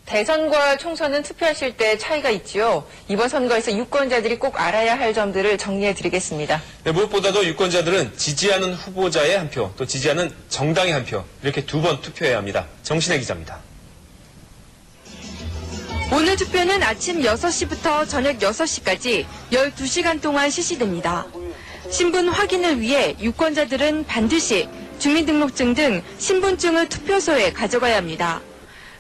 대선과 총선은 투표하실 때 차이가 있지요. 이번 선거에서 유권자들이 꼭 알아야 할 점들을 정리해드리겠습니다. 네, 무엇보다도 유권자들은 지지하는 후보자의 한 표, 또 지지하는 정당의 한 표, 이렇게 두 번 투표해야 합니다. 정신혜 기자입니다. 오늘 투표는 아침 6시부터 저녁 6시까지 12시간 동안 실시됩니다. 신분 확인을 위해 유권자들은 반드시 주민등록증 등 신분증을 투표소에 가져가야 합니다.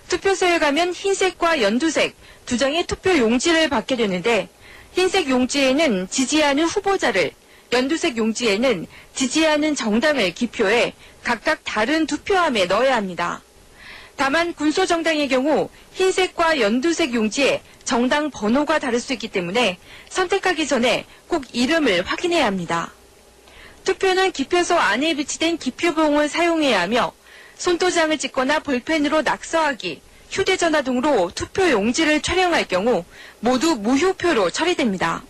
투표소에 가면 흰색과 연두색 두 장의 투표 용지를 받게 되는데 흰색 용지에는 지지하는 후보자를, 연두색 용지에는 지지하는 정당을 기표해 각각 다른 투표함에 넣어야 합니다. 다만 군소정당의 경우 흰색과 연두색 용지에 정당 번호가 다를 수 있기 때문에 선택하기 전에 꼭 이름을 확인해야 합니다. 투표는 기표소 안에 비치된 기표봉을 사용해야 하며 손도장을 찍거나 볼펜으로 낙서하기, 휴대전화 등으로 투표 용지를 촬영할 경우 모두 무효표로 처리됩니다.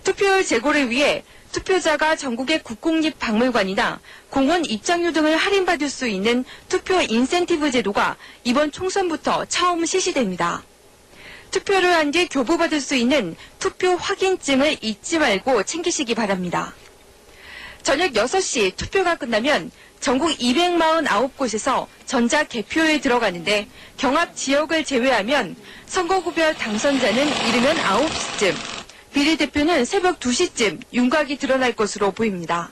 투표율 제고를 위해 투표자가 전국의 국공립박물관이나 공원 입장료 등을 할인받을 수 있는 투표 인센티브 제도가 이번 총선부터 처음 실시됩니다. 투표를 한 뒤 교부받을 수 있는 투표 확인증을 잊지 말고 챙기시기 바랍니다. 저녁 6시 투표가 끝나면 전국 249곳에서 전자개표에 들어가는데 경합 지역을 제외하면 선거구별 당선자는 이르면 9시쯤, 비례대표는 새벽 2시쯤 윤곽이 드러날 것으로 보입니다.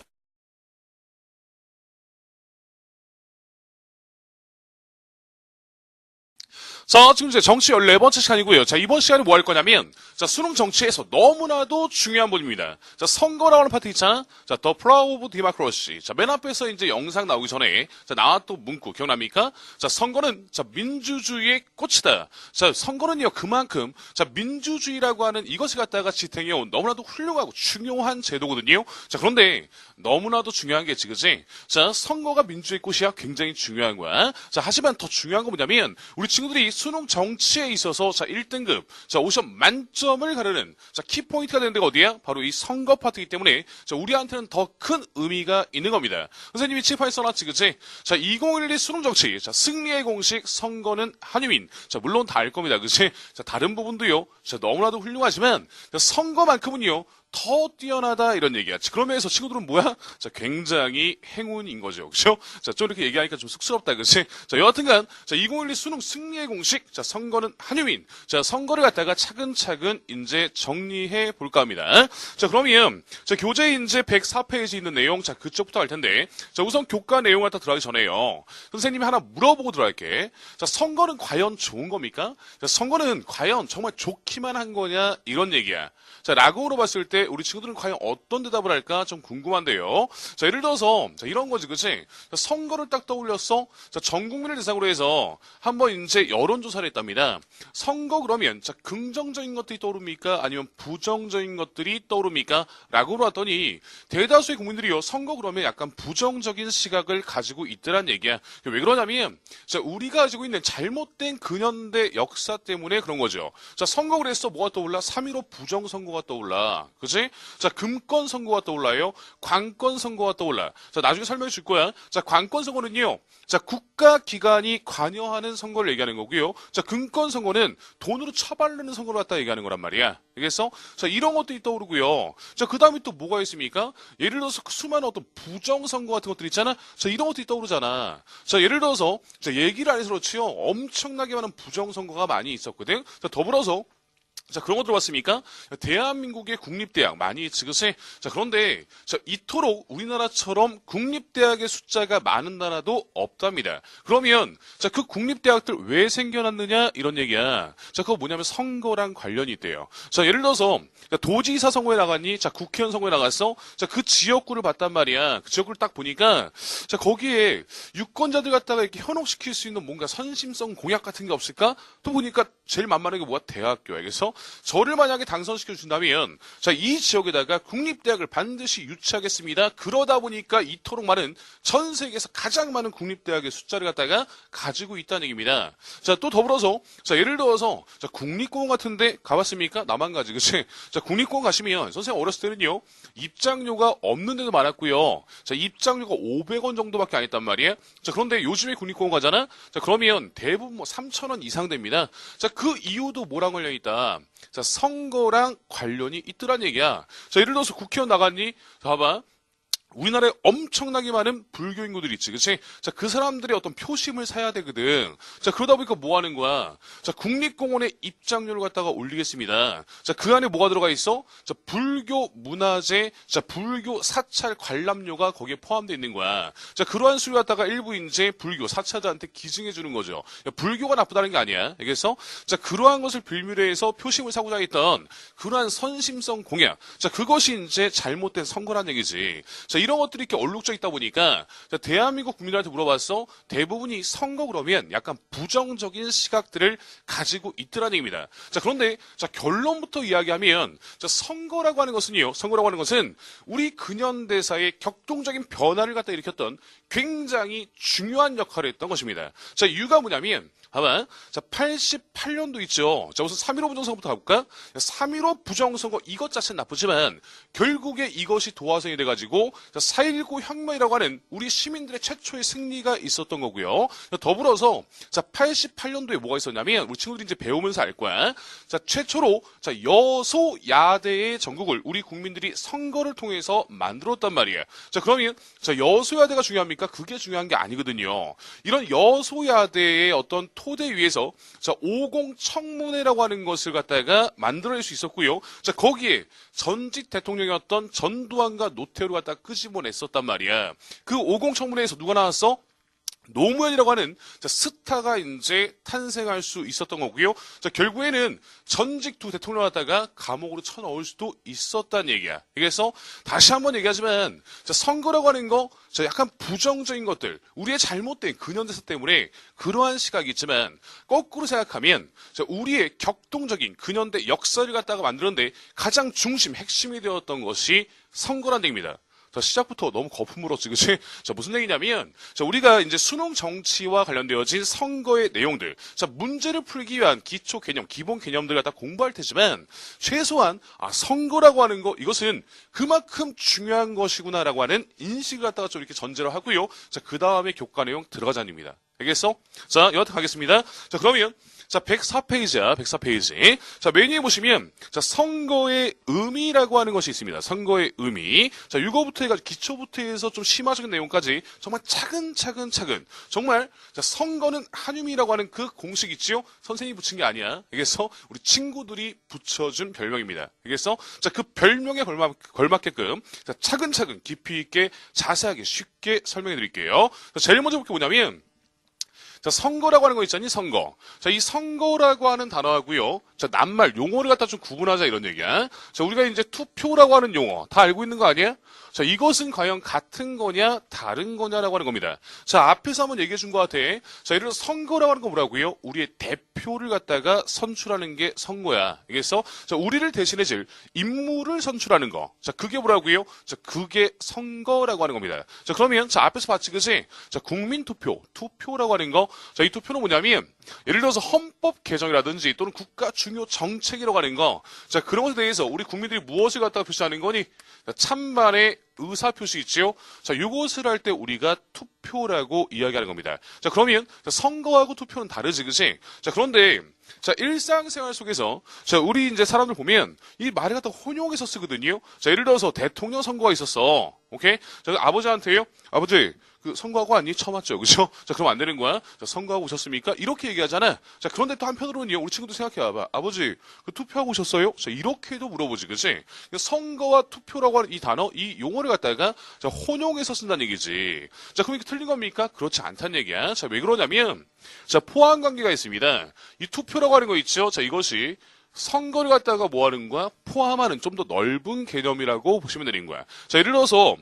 자, 지금 이제 정치 14번째 시간이고요. 자, 이번 시간에 뭐 할 거냐면, 자, 수능 정치에서 너무나도 중요한 부분입니다. 자, 선거라고 하는 파트 있잖아? 자, The Power of Democracy. 자, 맨 앞에서 이제 영상 나오기 전에, 자, 나왔던 문구 기억납니까? 자, 선거는, 자, 민주주의의 꽃이다. 자, 선거는요, 그만큼, 자, 민주주의라고 하는 이것을 갖다가 지탱해온 너무나도 훌륭하고 중요한 제도거든요. 자, 그런데, 너무나도 중요한 게 있지, 그지? 자, 선거가 민주주의 꽃이야 굉장히 중요한 거야. 자, 하지만 더 중요한 건 뭐냐면, 우리 친구들이 수능 정치에 있어서 자 1등급 자 50점 만점을 가르는 자 키포인트가 되는 데가 어디야? 바로 이 선거 파트이기 때문에 자 우리한테는 더 큰 의미가 있는 겁니다. 선생님이 칠판에 써놨지 그치? 자 2012 수능 정치 자 승리의 공식 선거는 한유민 자 물론 다 알 겁니다 그치? 자 다른 부분도요 자 너무나도 훌륭하지만 자, 선거만큼은요 더 뛰어나다 이런 얘기야. 그런 면에서 친구들은 뭐야? 자, 굉장히 행운인 거죠. 그죠? 자, 좀 이렇게 얘기하니까 좀 쑥스럽다. 그치? 자, 여하튼간, 자, 2012 수능 승리의 공식. 자, 선거는 한유민. 자, 선거를 갖다가 차근차근 이제 정리해 볼까 합니다. 자, 그러면, 자, 교재 이제 104페이지 있는 내용. 자, 그쪽부터 할 텐데. 자, 우선 교과 내용 갖다 들어가기 전에요. 선생님이 하나 물어보고 들어갈게. 자, 선거는 과연 좋은 겁니까? 자, 선거는 과연 정말 좋기만 한 거냐? 이런 얘기야. 자, 라고 물어봤을 때 우리 친구들은 과연 어떤 대답을 할까 좀 궁금한데요. 자, 예를 들어서 자, 이런 거지, 그치? 자, 선거를 딱 떠올렸어. 자, 전 국민을 대상으로 해서 한번 이제 여론조사를 했답니다. 선거 그러면 자, 긍정적인 것들이 떠오릅니까? 아니면 부정적인 것들이 떠오릅니까? 라고 물어봤더니 대다수의 국민들이요, 선거 그러면 약간 부정적인 시각을 가지고 있더란 얘기야. 왜 그러냐면 자, 우리가 가지고 있는 잘못된 근현대 역사 때문에 그런 거죠. 자, 선거 그래서 뭐가 떠올라? 3.15 부정선거가 떠올라. 그치? 자, 금권 선거가 떠올라요. 관권 선거가 떠올라. 자, 나중에 설명해 줄 거야. 자, 관권 선거는요. 자, 국가기관이 관여하는 선거를 얘기하는 거고요. 자, 금권 선거는 돈으로 처바르는 선거를 갖다 얘기하는 거란 말이야. 알겠어? 자, 이런 것들이 떠오르고요. 자, 그 다음에 또 뭐가 있습니까? 예를 들어서 수많은 어떤 부정선거 같은 것들 있잖아? 자, 이런 것들이 떠오르잖아. 자, 예를 들어서, 자, 얘기를 안 해서 그렇지요. 엄청나게 많은 부정선거가 많이 있었거든? 자, 더불어서, 자, 그런 거 들어봤습니까? 대한민국의 국립대학 많이 있지, 그치? 자, 그런데, 자, 이토록 우리나라처럼 국립대학의 숫자가 많은 나라도 없답니다. 그러면, 자, 그 국립대학들 왜 생겨났느냐? 이런 얘기야. 자, 그거 뭐냐면 선거랑 관련이 있대요. 자, 예를 들어서, 도지사 선거에 나갔니? 자, 국회의원 선거에 나갔어? 자, 그 지역구를 봤단 말이야. 그 지역구를 딱 보니까, 자, 거기에 유권자들 갖다가 이렇게 현혹시킬 수 있는 뭔가 선심성 공약 같은 게 없을까? 또 보니까 제일 만만한 게 뭐야? 대학교, 알겠어? 저를 만약에 당선시켜 준다면 자, 이 지역에다가 국립대학을 반드시 유치하겠습니다. 그러다 보니까 이토록 많은 전 세계에서 가장 많은 국립대학의 숫자를 갖다가 가지고 있다는 얘기입니다. 자, 또 더불어서 자, 예를 들어서 자, 국립공원 같은데 가봤습니까? 나만 가지, 그치? 자, 국립공원 가시면 선생님 어렸을 때는요 입장료가 없는 데도 많았고요. 자, 입장료가 500원 정도밖에 안 했단 말이에요. 자, 그런데 요즘에 국립공원 가잖아? 자, 그러면 대부분 뭐 3,000원 이상 됩니다. 자, 그 이유도 뭐랑 관련이 있다? 자, 선거랑 관련이 있더란 얘기야. 자, 예를 들어서 국회의원 나갔니? 자, 봐봐. 우리나라에 엄청나게 많은 불교 인구들이 있지, 그치? 자, 그 사람들의 어떤 표심을 사야 되거든. 자, 그러다 보니까 뭐 하는 거야? 자, 국립공원에 입장료를 갖다가 올리겠습니다. 자, 그 안에 뭐가 들어가 있어? 자, 불교 문화재, 자, 불교 사찰 관람료가 거기에 포함되어 있는 거야. 자, 그러한 수를 갖다가 일부 이제 불교 사찰자한테 기증해 주는 거죠. 야, 불교가 나쁘다는 게 아니야. 알겠어? 자, 그러한 것을 빌미로 해서 표심을 사고자 했던 그러한 선심성 공약. 자, 그것이 이제 잘못된 선거란 얘기지. 자, 이런 것들이 이렇게 얼룩져 있다 보니까 자, 대한민국 국민들한테 물어봤어. 대부분이 선거 그러면 약간 부정적인 시각들을 가지고 있더라는 얘기입니다. 자, 그런데 자, 결론부터 이야기하면 자, 선거라고 하는 것은요. 선거라고 하는 것은 우리 근현대사의 격동적인 변화를 갖다 일으켰던 굉장히 중요한 역할을 했던 것입니다. 자, 이유가 뭐냐면 봐봐. 자, 88년도 있죠. 자, 우선 3.15 부정선거부터 가볼까? 3.15 부정선거 이것 자체는 나쁘지만 결국에 이것이 도화선이 돼가지고 4.19 혁명이라고 하는 우리 시민들의 최초의 승리가 있었던 거고요. 더불어서 자, 88년도에 뭐가 있었냐면 우리 친구들이 이제 배우면서 알 거야. 자, 최초로 자, 여소야대의 전국을 우리 국민들이 선거를 통해서 만들었단 말이에요. 자, 그러면 자, 여소야대가 중요합니까? 그게 중요한 게 아니거든요. 이런 여소야대의 어떤 토대 위에서 자, 50 청문회라고 하는 것을 갖다가 만들어낼 수 있었고요. 자, 거기에 전직 대통령이었던 전두환과 노태우를 갖다가 끄집어냈었단 말이야. 그 50 청문회에서 누가 나왔어? 노무현이라고 하는 자, 스타가 이제 탄생할 수 있었던 거고요. 자, 결국에는 전직 두 대통령을 갖다가 감옥으로 쳐넣을 수도 있었다는 얘기야. 그래서 다시 한번 얘기하지만 자, 선거라고 하는 거 자, 약간 부정적인 것들 우리의 잘못된 근현대사 때문에 그러한 시각이 있지만 거꾸로 생각하면 자, 우리의 격동적인 근현대 역사를 갖다가 만드는데 가장 중심 핵심이 되었던 것이 선거란 얘기입니다. 자, 시작부터 너무 거품 물었지, 그치? 자, 무슨 얘기냐면, 자, 우리가 이제 수능 정치와 관련되어진 선거의 내용들, 자, 문제를 풀기 위한 기초 개념, 기본 개념들을 갖다 공부할 테지만, 최소한, 선거라고 하는 거, 이것은 그만큼 중요한 것이구나라고 하는 인식을 갖다가 좀 이렇게 전제로 하고요. 자, 그 다음에 교과 내용 들어가자는 입니다. 알겠어? 자, 여하튼 가겠습니다. 자, 그러면, 자, 104페이지야, 104페이지. 자, 메뉴에 보시면, 자, 선거의 의미라고 하는 것이 있습니다. 선거의 의미. 자, 육어부터 해가지고, 기초부터 해서 좀 심화적인 내용까지 정말 차근차근, 정말, 자, 선거는 한유미라고 하는 그 공식 있지요? 선생님이 붙인 게 아니야. 알겠어? 우리 친구들이 붙여준 별명입니다. 알겠어? 자, 그 별명에 걸맞게끔, 자, 차근차근, 깊이 있게, 자세하게, 쉽게 설명해 드릴게요. 자, 제일 먼저 볼 게 뭐냐면, 자, 선거라고 하는 거 있잖니, 선거. 자, 이 선거라고 하는 단어하고요. 자, 낱말, 용어를 갖다 좀 구분하자 이런 얘기야. 자, 우리가 이제 투표라고 하는 용어 다 알고 있는 거 아니야? 자, 이것은 과연 같은 거냐, 다른 거냐라고 하는 겁니다. 자, 앞에서 한번 얘기해 준 것 같아. 자, 예를 들어 선거라고 하는 거 뭐라고요? 우리의 대표를 갖다가 선출하는 게 선거야. 알겠어? 자, 우리를 대신해줄 인물을 선출하는 거. 자, 그게 뭐라고요? 자, 그게 선거라고 하는 겁니다. 자, 그러면 자, 앞에서 봤지, 그지? 자, 국민투표, 투표라고 하는 거. 자, 이 투표는 뭐냐면 예를 들어서 헌법 개정이라든지 또는 국가 중요 정책이라고 하는 거. 자, 그런 것에 대해서 우리 국민들이 무엇을 갖다가 표시하는 거니? 자, 찬반의 의사표시 있지요? 자, 이것을 할 때 우리가 투표라고 이야기하는 겁니다. 자, 그러면 자, 선거하고 투표는 다르지, 그치? 자, 그런데 자, 일상생활 속에서 자, 우리 이제 사람들 보면 이 말을 갖다 혼용해서 쓰거든요. 자, 예를 들어서 대통령 선거가 있었어. 오케이? 자, 아버지한테요. 아버지, 그 선거하고 왔니? 처음 왔죠, 그죠? 자, 그럼 안 되는 거야. 자, 선거하고 오셨습니까? 이렇게 얘기하잖아. 자, 그런데 또 한편으로는요, 우리 친구도 생각해봐봐. 아버지, 그 투표하고 오셨어요? 자, 이렇게도 물어보지, 그치? 선거와 투표라고 하는 이 단어, 이 용어를 갖다가 자, 혼용해서 쓴다는 얘기지. 자, 그럼 이게 틀린 겁니까? 그렇지 않다는 얘기야. 자, 왜 그러냐면, 자, 포함 관계가 있습니다. 이 투표라고 하는 거 있죠? 자, 이것이 선거를 갖다가 뭐 하는 거야? 포함하는 좀 더 넓은 개념이라고 보시면 되는 거야. 자, 예를 들어서,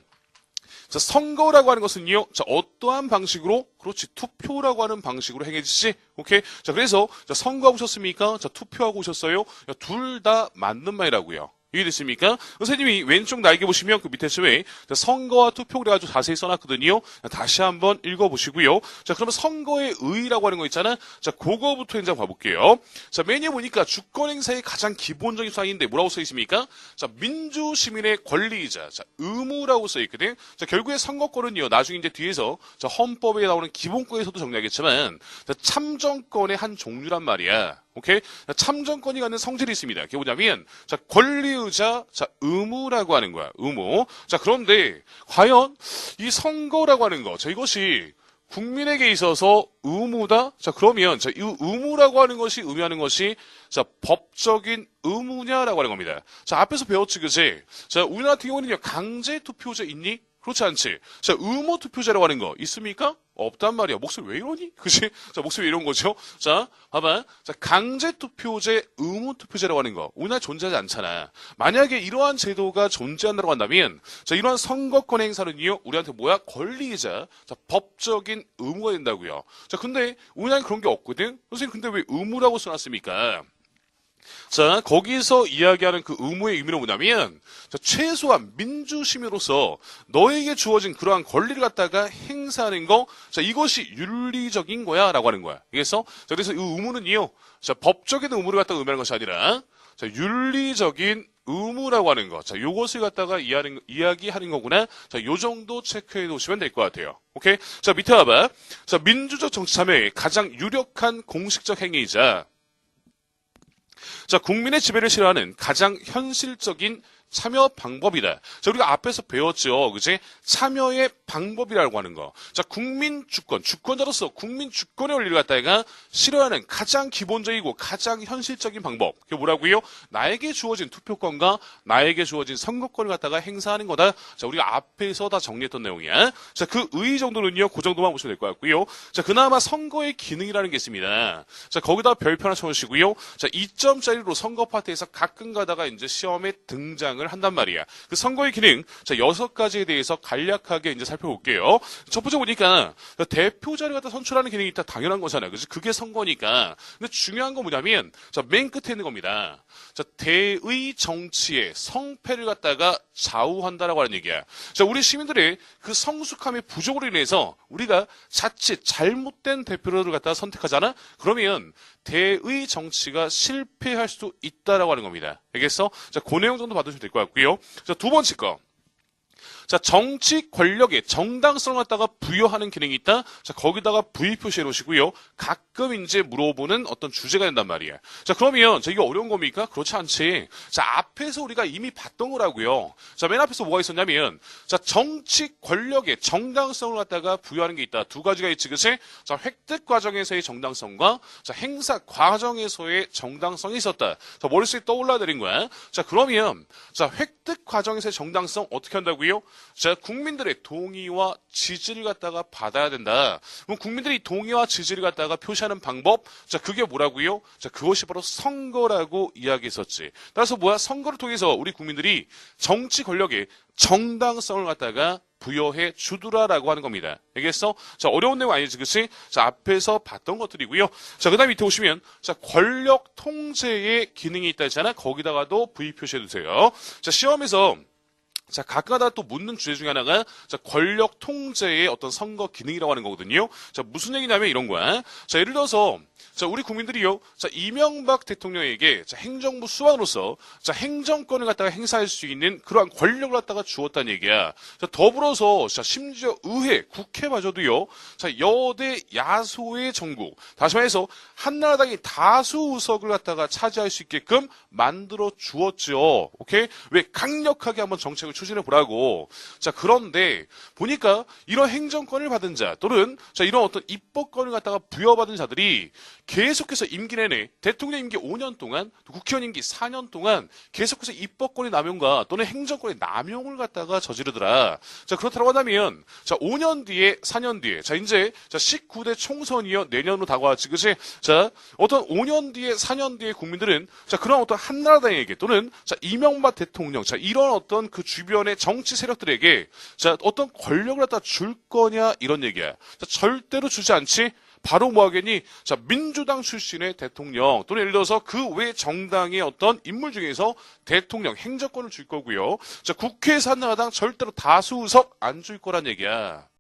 자, 선거라고 하는 것은요, 자, 어떠한 방식으로? 그렇지, 투표라고 하는 방식으로 행해지지? 오케이? 자, 그래서, 자, 선거하고 오셨습니까? 자, 투표하고 오셨어요? 둘 다 맞는 말이라고요. 이해됐습니까? 선생님이 왼쪽 날개 보시면 그 밑에 왜 선거와 투표 그래가지고 자세히 써놨거든요. 다시 한번 읽어보시고요. 자, 그러면 선거의 의의라고 하는 거 있잖아. 자, 그거부터 이제 봐볼게요. 자, 메뉴에 보니까 주권 행사의 가장 기본적인 사항인데 뭐라고 써 있습니까? 자, 민주 시민의 권리이자 자, 의무라고 써 있거든. 자, 결국에 선거권은요. 나중에 이제 뒤에서 자, 헌법에 나오는 기본권에서도 정리하겠지만 자, 참정권의 한 종류란 말이야. 오케이? 참정권이 갖는 성질이 있습니다. 그게 뭐냐면, 자, 권리의자, 자, 의무라고 하는 거야. 의무. 자, 그런데, 과연, 이 선거라고 하는 거, 자, 이것이 국민에게 있어서 의무다? 자, 그러면, 자, 이 의무라고 하는 것이 의미하는 것이, 자, 법적인 의무냐라고 하는 겁니다. 자, 앞에서 배웠지, 그지? 자, 우리나라 같은 경우는요, 강제 투표제 있니? 그렇지 않지? 자, 의무 투표제라고 하는 거 있습니까? 없단 말이야. 목소리 왜 이러니? 그치? 자, 목소리 왜 이런 거죠? 자, 봐봐. 자, 강제 투표제, 의무 투표제라고 하는 거. 우리나라에 존재하지 않잖아. 만약에 이러한 제도가 존재한다고 한다면, 자, 이러한 선거권 행사는요, 우리한테 뭐야? 권리이자, 자, 법적인 의무가 된다고요. 자, 근데 우리나라에 그런 게 없거든? 선생님, 근데 왜 의무라고 써놨습니까? 자, 거기서 이야기하는 그 의무의 의미는 뭐냐면, 자, 최소한 민주시민으로서 너에게 주어진 그러한 권리를 갖다가 행사하는 거, 자, 이것이 윤리적인 거야, 라고 하는 거야. 그래서, 자, 그래서 이 의무는요, 자, 법적인 의무를 갖다가 의미하는 것이 아니라, 자, 윤리적인 의무라고 하는 거. 자, 요것을 갖다가 이야기하는 거구나. 자, 요 정도 체크해 놓으시면 될 것 같아요. 오케이? 자, 밑에 봐봐. 자, 민주적 정치 참여의 가장 유력한 공식적 행위이자, 자, 국민의 지배를 싫어하는 가장 현실적인 참여 방법이다. 자, 우리가 앞에서 배웠죠. 그지? 참여의 방법이라고 하는 거. 자, 국민 주권, 주권자로서 국민 주권의 원리를 갖다가 싫어하는 가장 기본적이고 가장 현실적인 방법. 그게 뭐라고요? 나에게 주어진 투표권과 나에게 주어진 선거권을 갖다가 행사하는 거다. 자, 우리가 앞에서 다 정리했던 내용이야. 자, 그 의의 정도는요, 그 정도만 보시면 될 것 같고요. 자, 그나마 선거의 기능이라는 게 있습니다. 자, 거기다 별표 하나 쳐주시고요. 자, 2점짜리로 선거 파트에서 가끔 가다가 이제 시험에 등장을 한단 말이야. 그 선거의 기능, 자, 6가지에 대해서 간략하게 이제 살펴볼게요. 첫 번째 보니까, 대표자를 갖다 선출하는 기능이 있다. 당연한 거잖아요. 그래서 그게 선거니까. 근데 중요한 건 뭐냐면, 자, 맨 끝에 있는 겁니다. 자, 대의 정치의 성패를 갖다가 좌우한다라고 하는 얘기야. 자, 우리 시민들의 그 성숙함의 부족으로 인해서 우리가 자칫 잘못된 대표를 갖다가 선택하잖아? 그러면, 대의 정치가 실패할 수도 있다라고 하는 겁니다. 알겠어? 자, 그 내용 정도 봐두시면 될 것 같고요. 자, 두 번째 거. 자, 정치 권력에 정당성을 갖다가 부여하는 기능이 있다. 자, 거기다가 V 표시해 놓으시고요. 가끔 이제 물어보는 어떤 주제가 된단 말이에요. 자, 그러면 자, 이게 어려운 겁니까? 그렇지 않지. 자, 앞에서 우리가 이미 봤던 거라고요. 자, 맨 앞에서 뭐가 있었냐면, 자, 정치 권력에 정당성을 갖다가 부여하는 게 있다. 두 가지가 있지, 그치? 자, 획득 과정에서의 정당성과 자, 행사 과정에서의 정당성이 있었다. 자, 머릿속에 떠올라 내린 거야. 자, 그러면 자, 획득 과정에서의 정당성 어떻게 한다고요? 자, 국민들의 동의와 지지를 갖다가 받아야 된다. 그럼 국민들이 동의와 지지를 갖다가 표시하는 방법, 자, 그게 뭐라고요? 자, 그것이 바로 선거라고 이야기했었지. 따라서 뭐야? 선거를 통해서 우리 국민들이 정치 권력에 정당성을 갖다가 부여해 주더라라고 하는 겁니다. 알겠어? 자, 어려운 내용 아니지, 그치? 자, 앞에서 봤던 것들이고요. 자, 그 다음 밑에 오시면, 자, 권력 통제의 기능이 있다 했잖아? 거기다가도 V 표시해 두세요. 자, 시험에서 자, 가끔가다 또 묻는 주제 중에 하나가 자, 권력 통제의 어떤 선거 기능이라고 하는 거거든요. 자, 무슨 얘기냐면 이런 거야. 자, 예를 들어서 자, 우리 국민들이요. 자, 이명박 대통령에게 자, 행정부 수반으로서 자, 행정권을 갖다가 행사할 수 있는 그러한 권력을 갖다가 주었다는 얘기야. 자, 더불어서 자, 심지어 의회, 국회마저도요. 자, 여대 야소의 정국. 다시 말해서 한나라당이 다수 의석을 갖다가 차지할 수 있게끔 만들어 주었죠. 오케이? 왜 강력하게 한번 정책을 추진해 보라고. 자, 그런데 보니까 이런 행정권을 받은 자 또는 자, 이런 어떤 입법권을 갖다가 부여받은 자들이 계속해서 임기 내내 대통령 임기 5년 동안 국회의원 임기 4년 동안 계속해서 입법권의 남용과 또는 행정권의 남용을 갖다가 저지르더라. 자, 그렇다고 한다면 자, 5년 뒤에 4년 뒤에 자, 이제 자, 19대 총선이요 내년으로 다가왔지. 그치? 자, 어떤 5년 뒤에 4년 뒤에 국민들은 자, 그런 어떤 한나라당에게 또는 자, 이명박 대통령 자, 이런 어떤 그 주변 주변의 정치 세력들에게 자, 어떤 권력을 갖다 줄 거냐 이런 얘기야. 자, 절대로 주지 않지. 바로 뭐 하겠니? 자, 민주당 출신의 대통령 또는 예를 들어서 그 외 정당의 어떤 인물 중에서 대통령 행정권을 줄 거고요. 자, 국회에서 한나라당 절대로 다수 의석 안 줄 거란 얘기야.